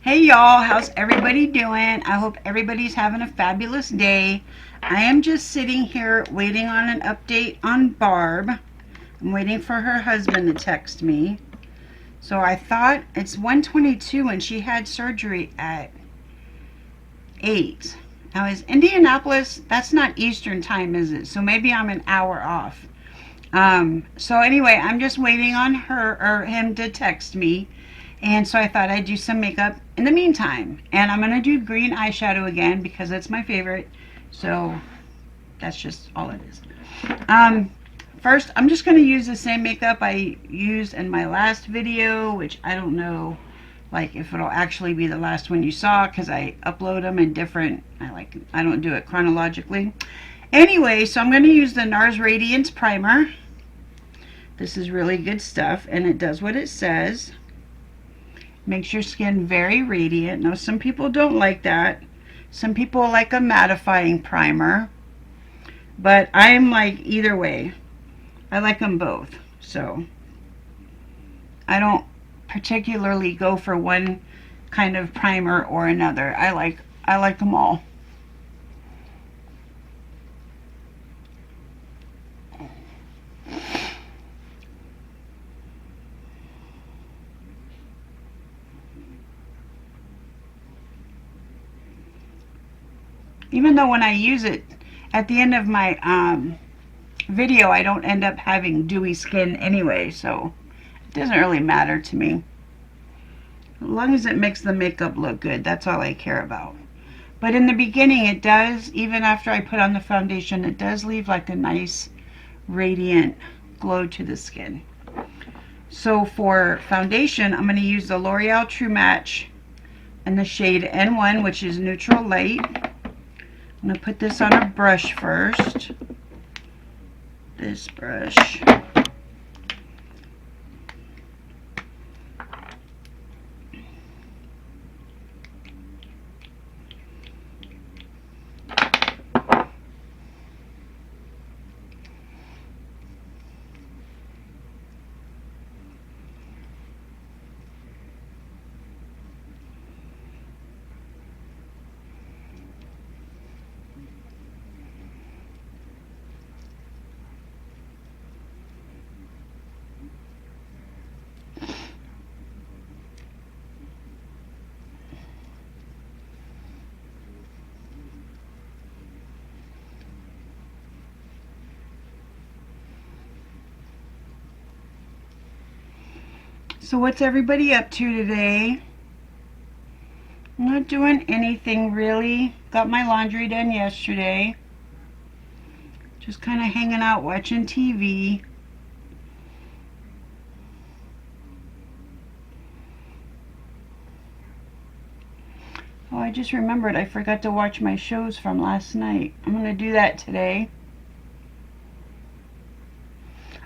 Hey y'all, how's everybody doing? I hope everybody's having a fabulous day. I am just sitting here waiting on an update on Barb. I'm waiting for her husband to text me. So I thought it's 1:22 and she had surgery at 8. Now is Indianapolis, that's not Eastern time, is it? So maybe I'm an hour off. So anyway, I'm just waiting on her or him to text me. And so I thought I'd do some makeup in the meantime. And I'm going to do green eyeshadow again because it's my favorite. So that's just all it is. First, I'm just going to use the same makeup I used in my last video, which I don't know like if it'll actually be the last one you saw because I upload them in different, I don't do it chronologically. Anyway, so I'm going to use the Nars Radiance Primer. This is really good stuff and it does what it says. Makes your skin very radiant. Now some people don't like that. Some people like a mattifying primer. But I'm like either way. I like them both. So I don't particularly go for one kind of primer or another. I like them all. Even though when I use it at the end of my video, I don't end up having dewy skin anyway, so it doesn't really matter to me. As long as it makes the makeup look good, that's all I care about. But in the beginning, it does, even after I put on the foundation, it does leave like a nice radiant glow to the skin. So for foundation, I'm going to use the L'Oreal True Match and the shade N1, which is neutral light. I'm going to put this on a brush first. This brush. So what's everybody up to today? I'm not doing anything really. Got my laundry done yesterday. Just kind of hanging out watching TV. Oh, I just remembered I forgot to watch my shows from last night. I'm going to do that today.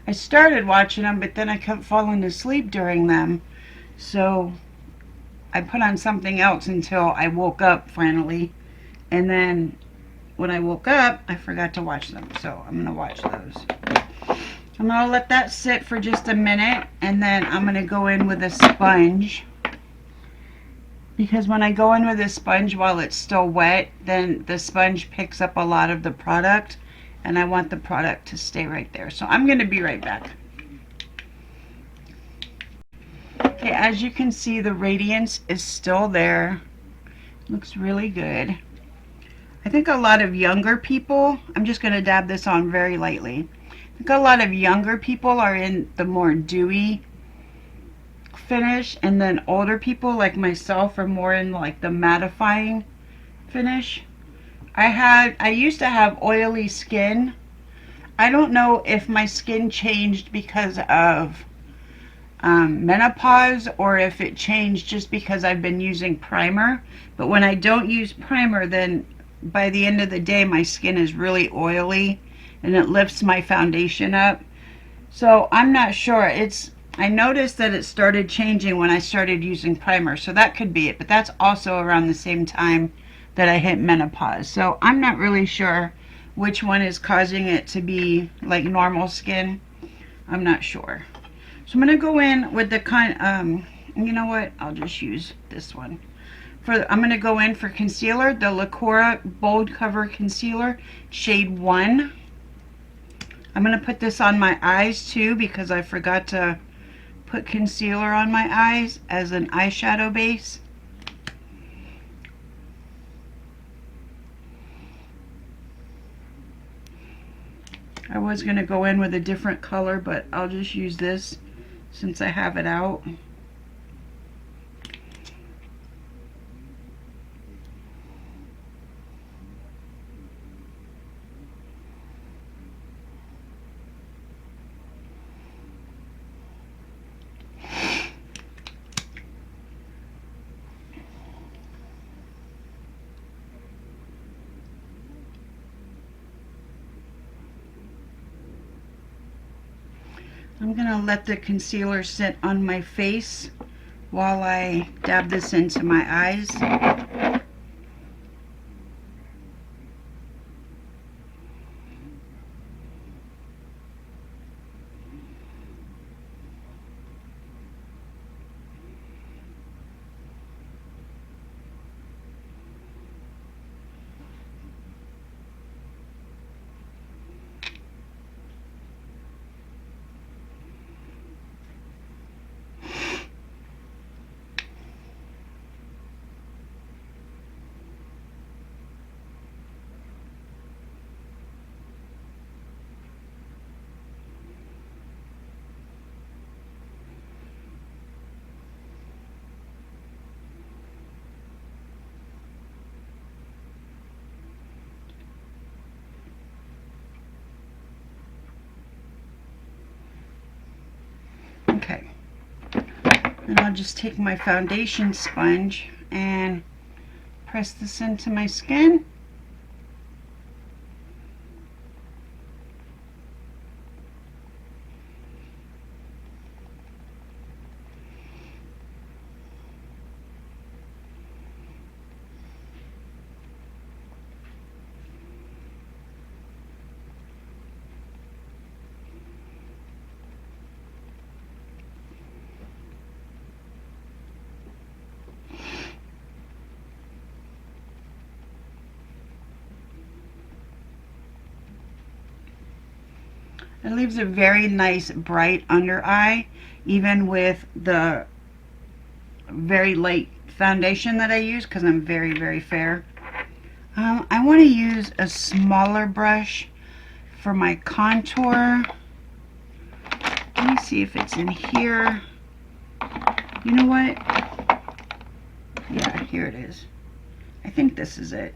I started watching them, but then I kept falling asleep during them. So I put on something else until I woke up finally. And then when I woke up, I forgot to watch them. So I'm going to watch those. I'm going to let that sit for just a minute. And then I'm going to go in with a sponge. Because when I go in with a sponge while it's still wet, then the sponge picks up a lot of the product. And I want the product to stay right there. So I'm going to be right back. Okay, as you can see, the radiance is still there. Looks really good. I think a lot of younger people, I'm just going to dab this on very lightly. I think a lot of younger people are in the more dewy finish, and then older people like myself are more in like the mattifying finish. I used to have oily skin. I don't know if my skin changed because of menopause or if it changed just because I've been using primer. But when I don't use primer, then by the end of the day my skin is really oily and it lifts my foundation up. So I'm not sure. I noticed that it started changing when I started using primer, so that could be it. But that's also around the same time that I hit menopause. So I'm not really sure which one is causing it to be like normal skin. I'm not sure. So I'm going to go in with the You know what? I'll just use this one. I'm going to go in for concealer, the Lacura Bold Cover Concealer, shade 1. I'm going to put this on my eyes too because I forgot to put concealer on my eyes as an eyeshadow base. I was going to go in with a different color, but I'll just use this since I have it out. I'm going to let the concealer sit on my face while I dab this into my eyes. Okay, and I'll just take my foundation sponge and press this into my skin. It leaves a very nice bright under eye, even with the very light foundation that I use because I'm very, very fair. I want to use a smaller brush for my contour. Let me see if it's in here. You know what? Yeah, here it is. I think this is it.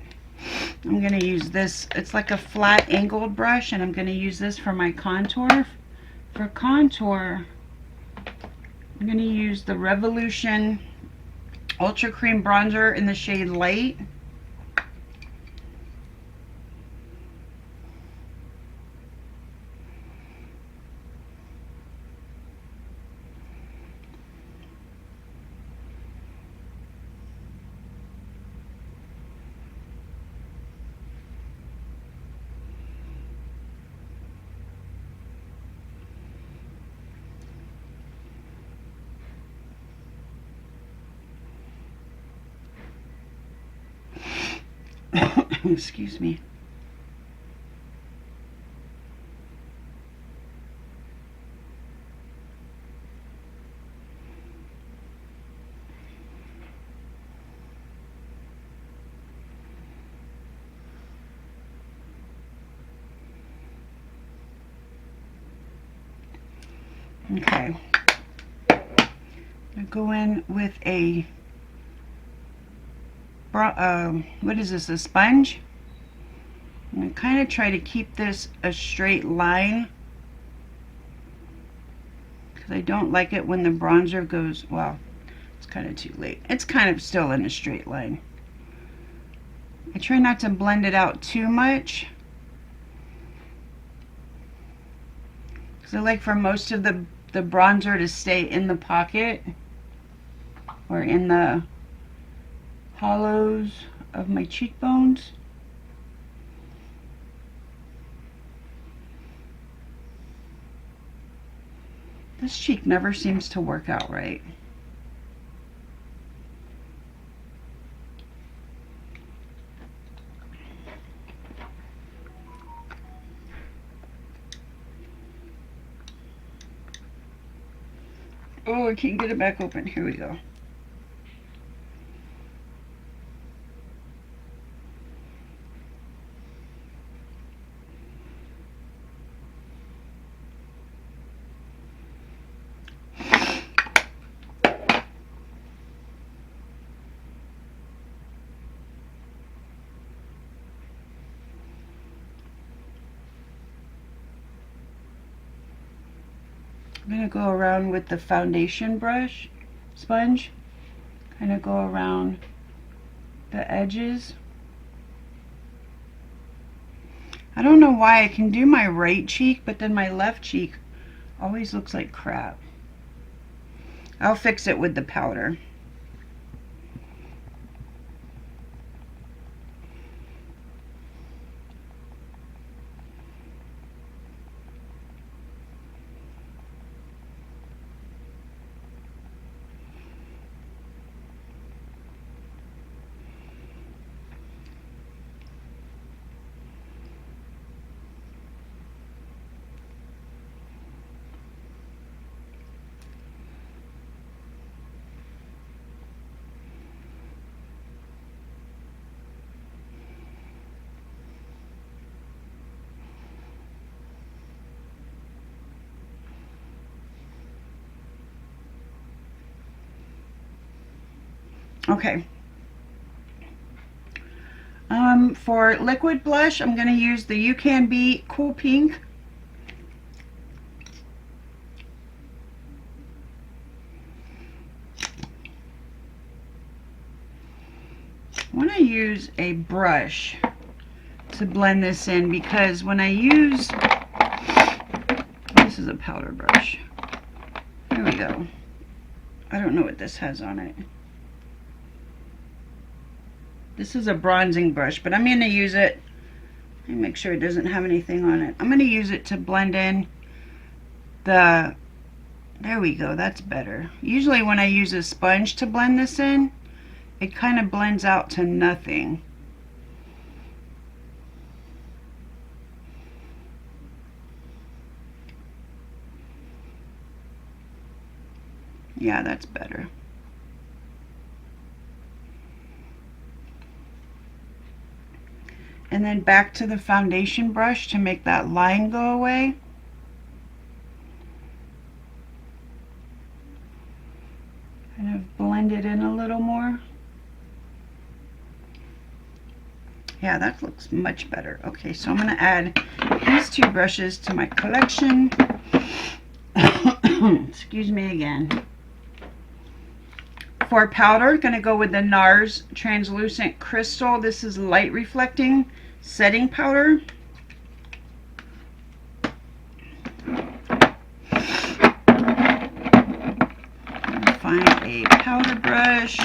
I'm going to use this. It's like a flat angled brush, and I'm going to use this for my contour. For contour, I'm going to use the Revolution Ultra Cream Bronzer in the shade Light. Excuse me. Okay. I go in with a what is this, a sponge? I'm going to kind of try to keep this a straight line because I don't like it when the bronzer goes, well, it's kind of too late. It's kind of still in a straight line. I try not to blend it out too much because I like for most of the bronzer to stay in the pocket or in the hollows of my cheekbones. This cheek never seems to work out right. Oh, I can't get it back open. Here we go. I'm going to go around with the foundation brush, sponge, kind of go around the edges. I don't know why I can do my right cheek, but then my left cheek always looks like crap. I'll fix it with the powder. Okay. For liquid blush, I'm going to use the Ucanbe Cool Pink. I want to use a brush to blend this in, because when I use, this is a powder brush. There we go. I don't know what this has on it. This is a bronzing brush, but I'm going to use it. Let me make sure it doesn't have anything on it. I'm going to use it to blend in the, there we go, that's better. Usually when I use a sponge to blend this in, it kind of blends out to nothing. Yeah, that's better. And then back to the foundation brush to make that line go away. Kind of blend it in a little more. Yeah, that looks much better. Okay, so I'm going to add these two brushes to my collection. Excuse me again. For powder, going to go with the Nars Translucent Crystal. This is light reflecting setting powder. Find a powder brush.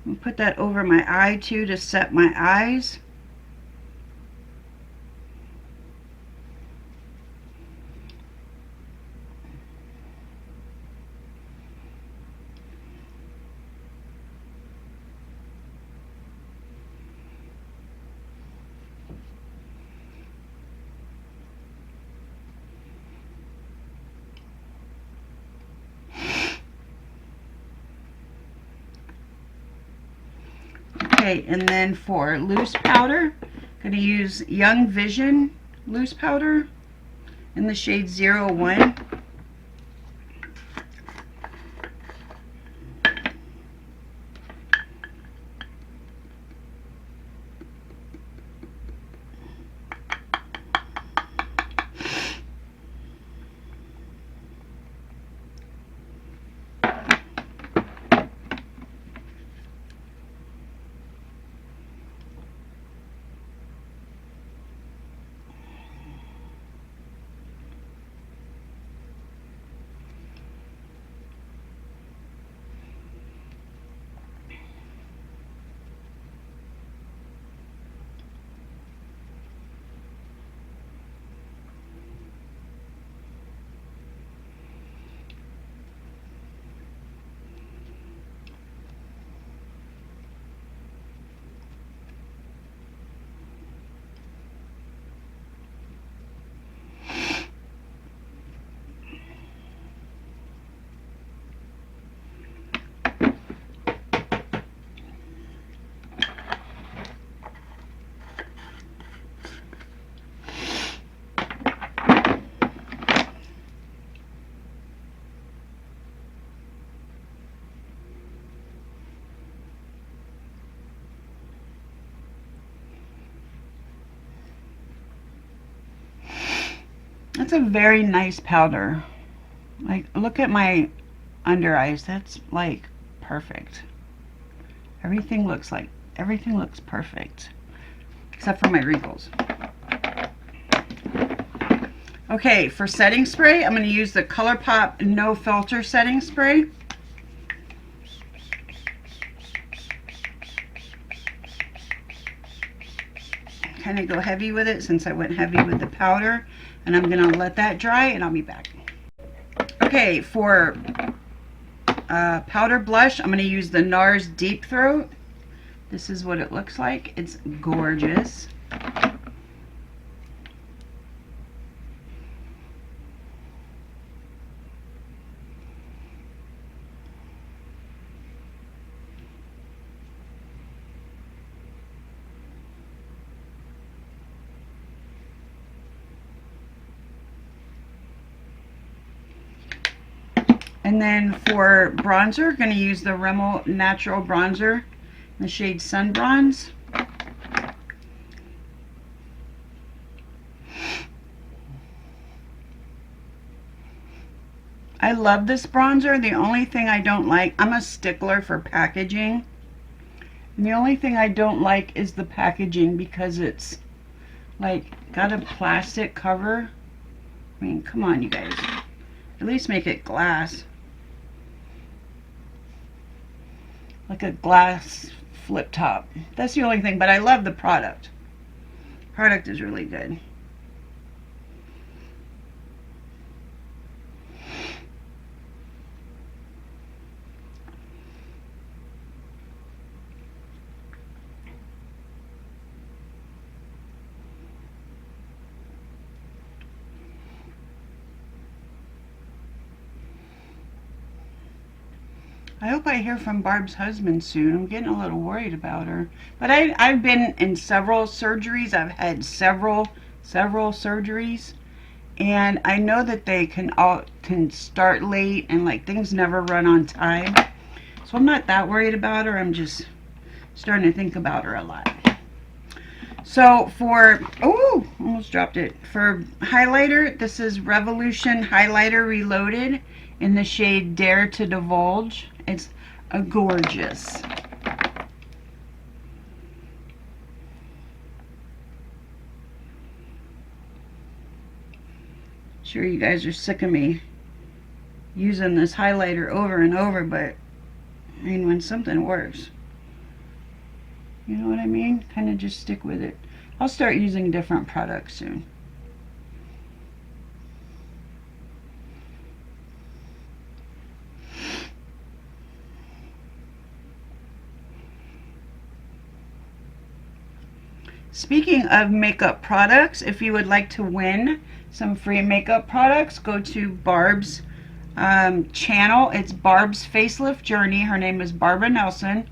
And put that over my eye too to set my eyes. Okay, and then for loose powder, I'm going to use Young Vision loose powder in the shade 01. That's a very nice powder. Like, look at my under eyes. That's like perfect. Everything looks perfect. Except for my wrinkles. Okay, for setting spray, I'm going to use the Colourpop No Filter setting spray. Kind of go heavy with it since I went heavy with the powder. And I'm going to let that dry and I'll be back. Okay, for powder blush, I'm going to use the Nars Deep Throat. This is what it looks like. It's gorgeous. And then for bronzer, going to use the Rimmel Natural Bronzer in the shade Sun Bronze. I love this bronzer. The only thing I don't like, I'm a stickler for packaging. And the only thing I don't like is the packaging because it's like got a plastic cover. I mean, come on, you guys. At least make it glass. Like a glass flip top. That's the only thing, but I love the product. Product is really good. I hope I hear from Barb's husband soon. I'm getting a little worried about her. But I've been in several surgeries. I've had several surgeries. And I know that they can start late and like things never run on time. So I'm not that worried about her. I'm just starting to think about her a lot. So for, oh, almost dropped it. For highlighter, this is Revolution Highlighter Reloaded in the shade Dare to Divulge. It's a gorgeous. Sure you guys are sick of me using this highlighter over and over, but I mean, when something works, you know what I mean? Kind of just stick with it. I'll start using different products soon. Speaking of makeup products, if you would like to win some free makeup products, go to Barb's channel. It's Barb's Facelift Journey. Her name is Barbara Nelson.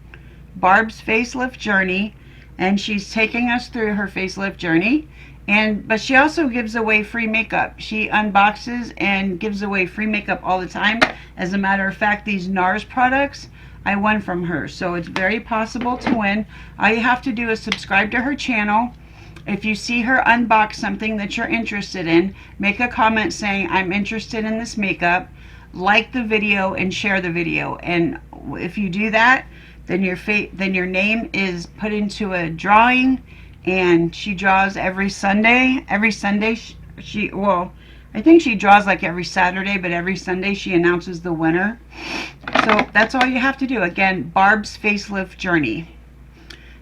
Barb's Facelift Journey, and she's taking us through her facelift journey. But she also gives away free makeup. She unboxes and gives away free makeup all the time. As a matter of fact, these Nars products I won from her, so it's very possible to win. All you have to do is subscribe to her channel. If you see her unbox something that you're interested in, make a comment saying, I'm interested in this makeup, like the video, and share the video. And if you do that, then your name is put into a drawing, and she draws every Sunday. Every Sunday, I think she draws like every Saturday, but every Sunday she announces the winner. So that's all you have to do. Again, Barb's Facelift Journey.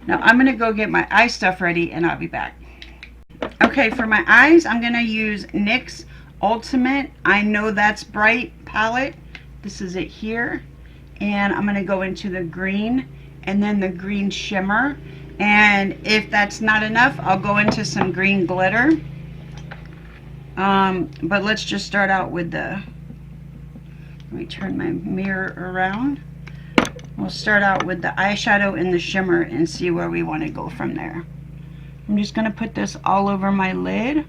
Now I'm going to go get my eye stuff ready and I'll be back. Okay, for my eyes, I'm going to use NYX Ultimate I Know That's Bright palette. This is it here. And I'm going to go into the green and then the green shimmer. And if that's not enough, I'll go into some green glitter. But let's just start out with the, let me turn my mirror around. We'll start out with the eyeshadow and the shimmer and see where we want to go from there. I'm just going to put this all over my lid.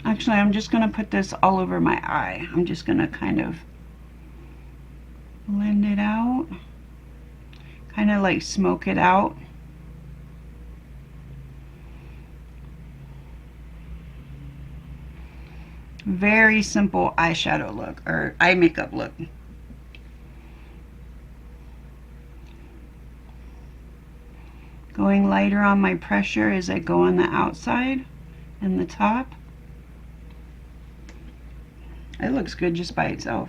Actually, I'm just going to put this all over my eye. I'm just going to kind of blend it out. Kind kind of like smoke it out. Very simple eyeshadow look, or eye makeup look. Going lighter on my pressure as I go on the outside and the top. It looks good just by itself.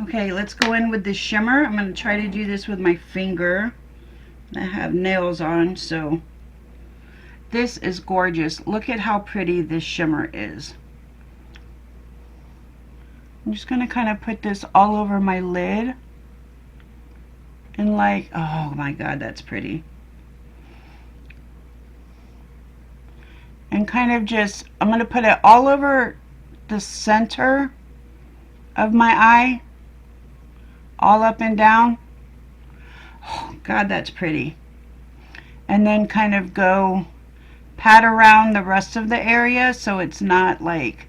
Okay, let's go in with the shimmer. I'm going to try to do this with my finger. I have nails on, so this is gorgeous. Look at how pretty this shimmer is. I'm just going to kind of put this all over my lid. And like, oh my god, that's pretty. And kind of just, I'm going to put it all over the center of my eye. All up and down. Oh god, that's pretty. And then kind of go pat around the rest of the area so it's not like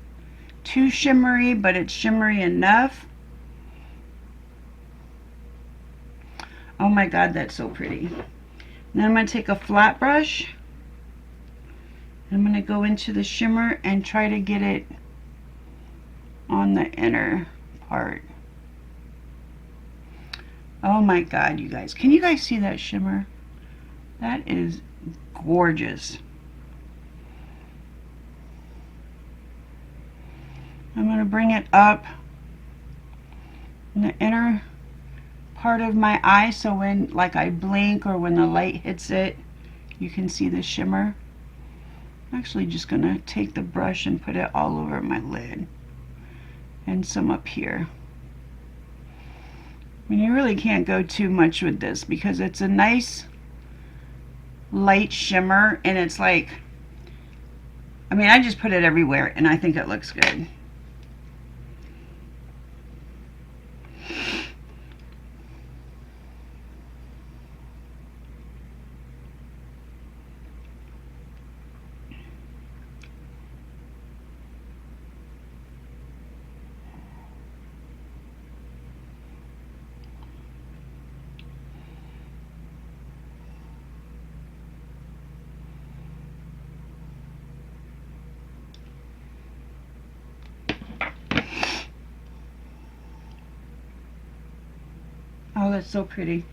too shimmery, but it's shimmery enough. Oh my god, that's so pretty. Then I'm going to take a flat brush. I'm going to go into the shimmer and try to get it on the inner part. Oh my god, you guys. Can you guys see that shimmer? That is gorgeous. I'm going to bring it up in the inner part of my eye so when like I blink or when the light hits it, you can see the shimmer. I'm actually just going to take the brush and put it all over my lid and some up here. I mean, you really can't go too much with this because it's a nice light shimmer and it's like, I mean, I just put it everywhere and I think it looks good. Oh, that's so pretty.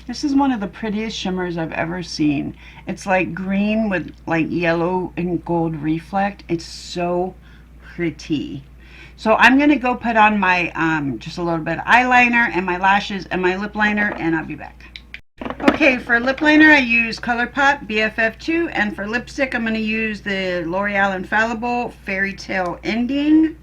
This is one of the prettiest shimmers I've ever seen. It's like green with like yellow and gold reflect. It's so pretty. So I'm going to go put on my just a little bit of eyeliner and my lashes and my lip liner, and I'll be back. Okay, for lip liner I use Colourpop BFF2, and for lipstick I'm going to use the L'Oreal Infallible Fairytale Ending.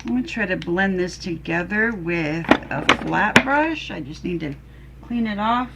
I'm going to try to blend this together with a flat brush. I just need to clean it off.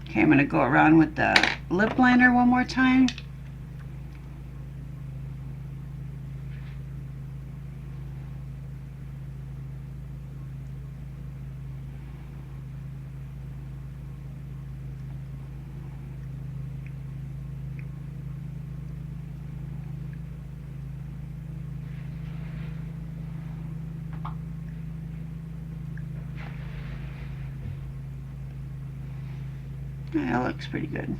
Okay, I'm going to go around with the lip liner one more time. That looks pretty good.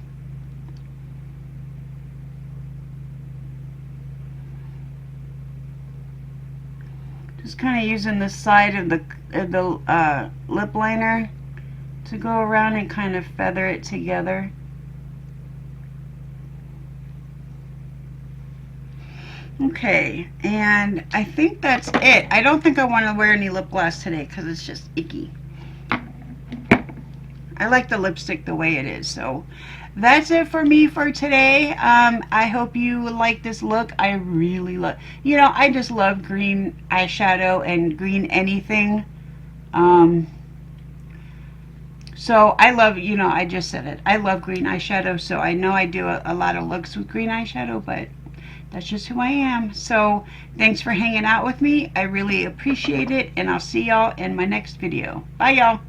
Just kind of using the side of the lip liner to go around and kind of feather it together. Okay, and I think that's it. I don't think I want to wear any lip gloss today because it's just icky. I like the lipstick the way it is. So that's it for me for today. I hope you like this look. I really love, you know, I just love green eyeshadow and green anything. So I love, you know, I just said it. I love green eyeshadow. So I know I do a lot of looks with green eyeshadow, but that's just who I am. So thanks for hanging out with me. I really appreciate it. And I'll see y'all in my next video. Bye, y'all.